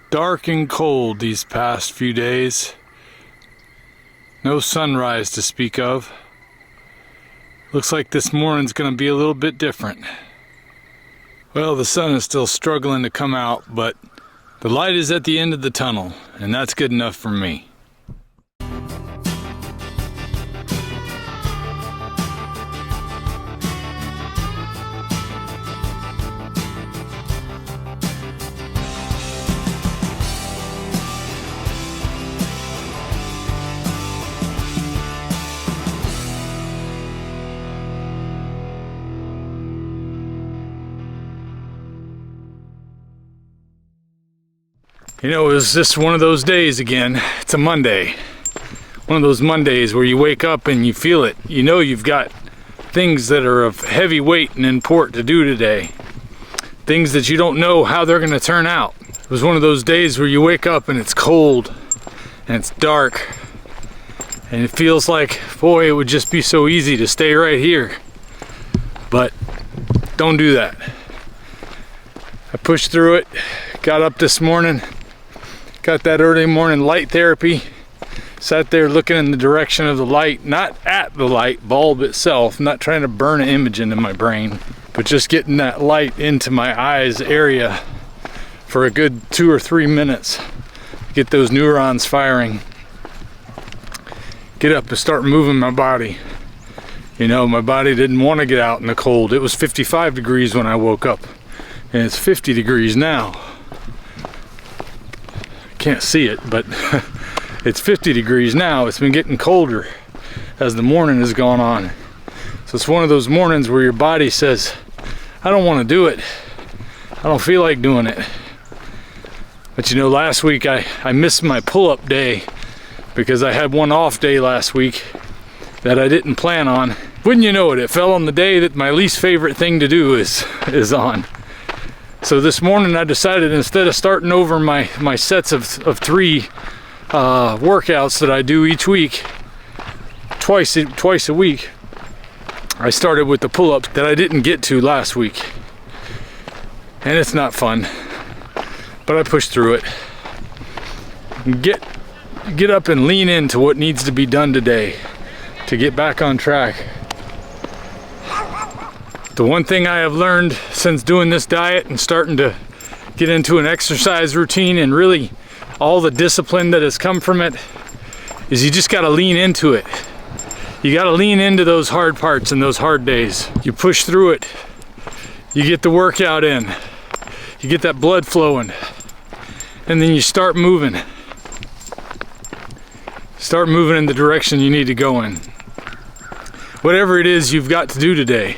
Dark and cold these past few days. No sunrise to speak of. Looks like this morning's gonna be a little bit different. Well, the sun is still struggling to come out, but the light is at the end of the tunnel, and that's good enough for me. You know, it was just one of those days again. It's a Monday. One of those Mondays where you wake up and you feel it. You know you've got things that are of heavy weight and import to do today. Things that you don't know how they're going to turn out. It was one of those days where you wake up and it's cold and it's dark. And it feels like, boy, it would just be so easy to stay right here. But don't do that. I pushed through it, got up this morning. Got that early morning light therapy, sat there looking in the direction of the light, not at the light bulb itself, not trying to burn an image into my brain, but just getting that light into my eyes area for a good 2 or 3 minutes. Get those neurons firing. Get up and start moving my body. You know, my body didn't want to get out in the cold. It was 55 degrees when I woke up, and it's 50 degrees now. Can't see it, but it's 50 degrees now. It's been getting colder as the morning has gone on. So it's one of those mornings where your body says, I don't want to do it. I don't feel like doing it. But you know, last week I missed my pull-up day because I had one off day last week that I didn't plan on. Wouldn't you know it, it fell on the day that my least favorite thing to do is on. So this morning I decided, instead of starting over my sets of 3 workouts that I do each week, twice a week, I started with the pull-ups that I didn't get to last week. And it's not fun, but I pushed through it. Get up and lean into what needs to be done today to get back on track. The one thing I have learned since doing this diet and starting to get into an exercise routine, and really all the discipline that has come from it, is you just got to lean into it. You got to lean into those hard parts and those hard days. You push through it. You get the workout in. You get that blood flowing. And then you start moving. Start moving in the direction you need to go in. Whatever it is you've got to do today,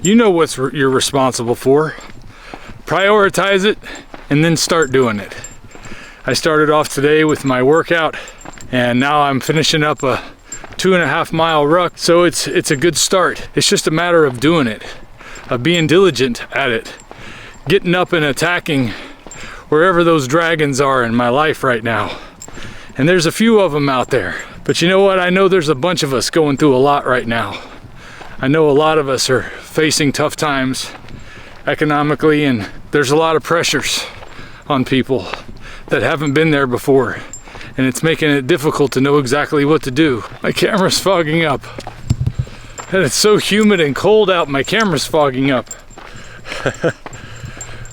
you know what you're responsible for. Prioritize it and then start doing it. I started off today with my workout, and now I'm finishing up a 2.5 mile ruck. So it's a good start. It's just a matter of doing it, of being diligent at it, getting up and attacking wherever those dragons are in my life right now. And there's a few of them out there. But you know what? I know there's a bunch of us going through a lot right now. I know a lot of us are facing tough times economically, and there's a lot of pressures on people that haven't been there before, and it's making it difficult to know exactly what to do. My camera's fogging up, and it's so humid and cold out, my camera's fogging up.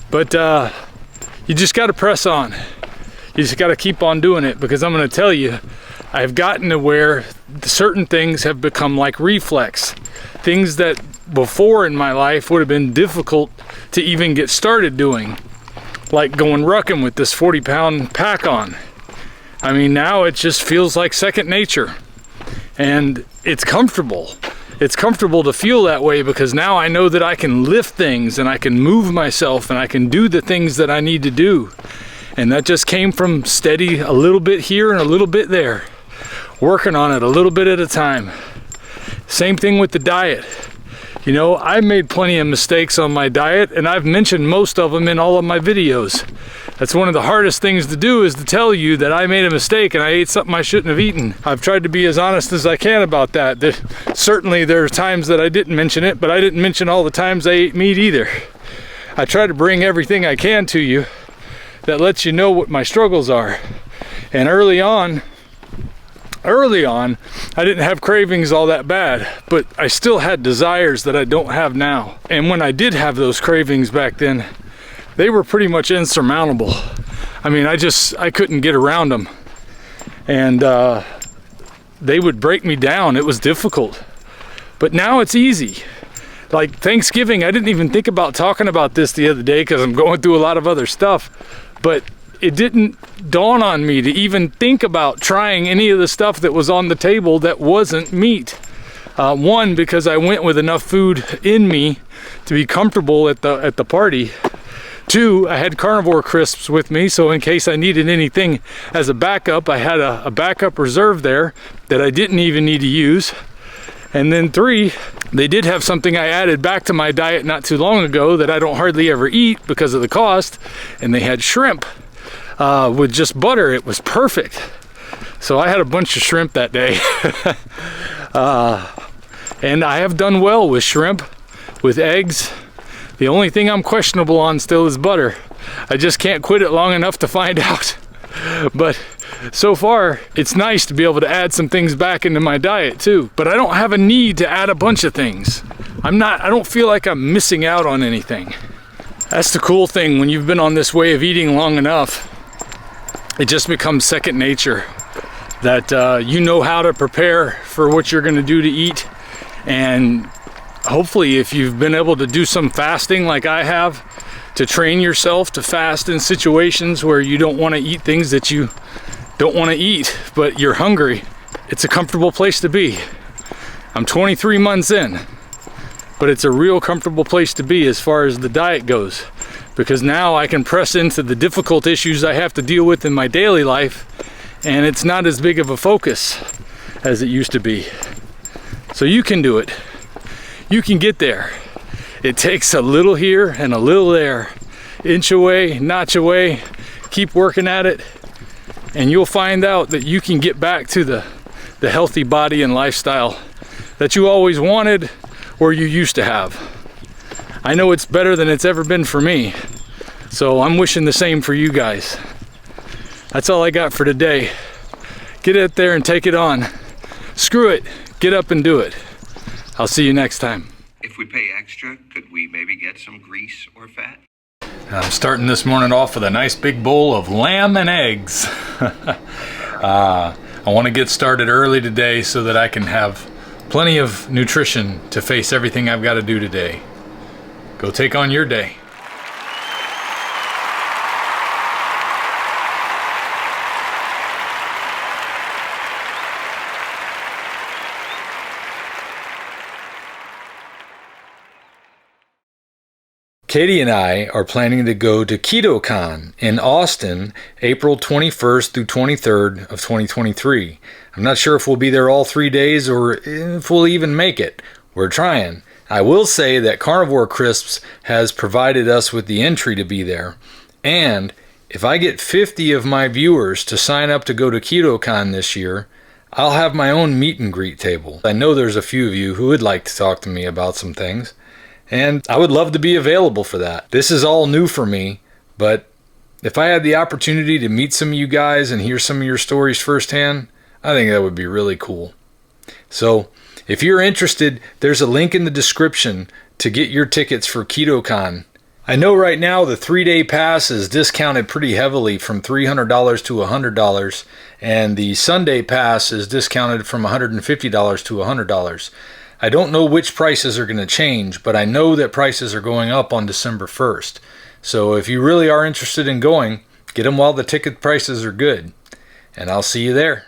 But you just got to press on. You just got to keep on doing it, because I'm going to tell you, I've gotten to where certain things have become like reflex. Things that before in my life would have been difficult to even get started doing, like going rucking with this 40-pound pack on. I mean, now it just feels like second nature, and it's comfortable. It's comfortable to feel that way, because now I know that I can lift things and I can move myself and I can do the things that I need to do. And that just came from steady a little bit here and a little bit there, working on it a little bit at a time. Same thing with the diet. You know, I made plenty of mistakes on my diet, and I've mentioned most of them in all of my videos. That's one of the hardest things to do, is to tell you that I made a mistake and I ate something I shouldn't have eaten. I've tried to be as honest as I can about that. Certainly there are times that I didn't mention it, but I didn't mention all the times I ate meat either. I try to bring everything I can to you that lets you know what my struggles are. And early on, I didn't have cravings all that bad, but I still had desires that I don't have now. And when I did have those cravings back then, they were pretty much insurmountable. I mean, I couldn't get around them. And they would break me down. It was difficult. But now it's easy. Like Thanksgiving, I didn't even think about talking about this the other day because I'm going through a lot of other stuff. But it didn't dawn on me to even think about trying any of the stuff that was on the table that wasn't meat. One, because I went with enough food in me to be comfortable at the party. Two, I had carnivore crisps with me, so in case I needed anything as a backup, I had a backup reserve there that I didn't even need to use. And then three, they did have something I added back to my diet not too long ago that I don't hardly ever eat because of the cost, and they had shrimp. With just butter. It was perfect. So I had a bunch of shrimp that day. And I have done well with shrimp, with eggs. The only thing I'm questionable on still is butter. I just can't quit it long enough to find out. But so far, it's nice to be able to add some things back into my diet too. But I don't have a need to add a bunch of things. I don't feel like I'm missing out on anything. That's the cool thing when you've been on this way of eating long enough. It just becomes second nature that you know how to prepare for what you're going to do to eat. And hopefully if you've been able to do some fasting like I have, to train yourself to fast in situations where you don't want to eat things that you don't want to eat, but you're hungry, it's a comfortable place to be. I'm 23 months in, but it's a real comfortable place to be as far as the diet goes. Because now I can press into the difficult issues I have to deal with in my daily life, and it's not as big of a focus as it used to be. So you can do it. You can get there. It takes a little here and a little there. Inch away, notch away, keep working at it, and you'll find out that you can get back to the healthy body and lifestyle that you always wanted or you used to have. I know it's better than it's ever been for me, so I'm wishing the same for you guys. That's all I got for today. Get out there and take it on. Screw it, get up and do it. I'll see you next time. If we pay extra, could we maybe get some grease or fat? I'm starting this morning off with a nice big bowl of lamb and eggs. I want to get started early today so that I can have plenty of nutrition to face everything I've got to do today. Go take on your day. Katie and I are planning to go to KetoCon in Austin, April 21st through 23rd of 2023. I'm not sure if we'll be there all 3 days or if we'll even make it. We're trying. I will say that Carnivore Crisps has provided us with the entry to be there. And if I get 50 of my viewers to sign up to go to KetoCon this year, I'll have my own meet and greet table. I know there's a few of you who would like to talk to me about some things, and I would love to be available for that. This is all new for me, but if I had the opportunity to meet some of you guys and hear some of your stories firsthand, I think that would be really cool. So, if you're interested, there's a link in the description to get your tickets for KetoCon. I know right now the 3-day pass is discounted pretty heavily from $300 to $100, and the Sunday pass is discounted from $150 to $100. I don't know which prices are going to change, but I know that prices are going up on December 1st. So if you really are interested in going, get them while the ticket prices are good, and I'll see you there.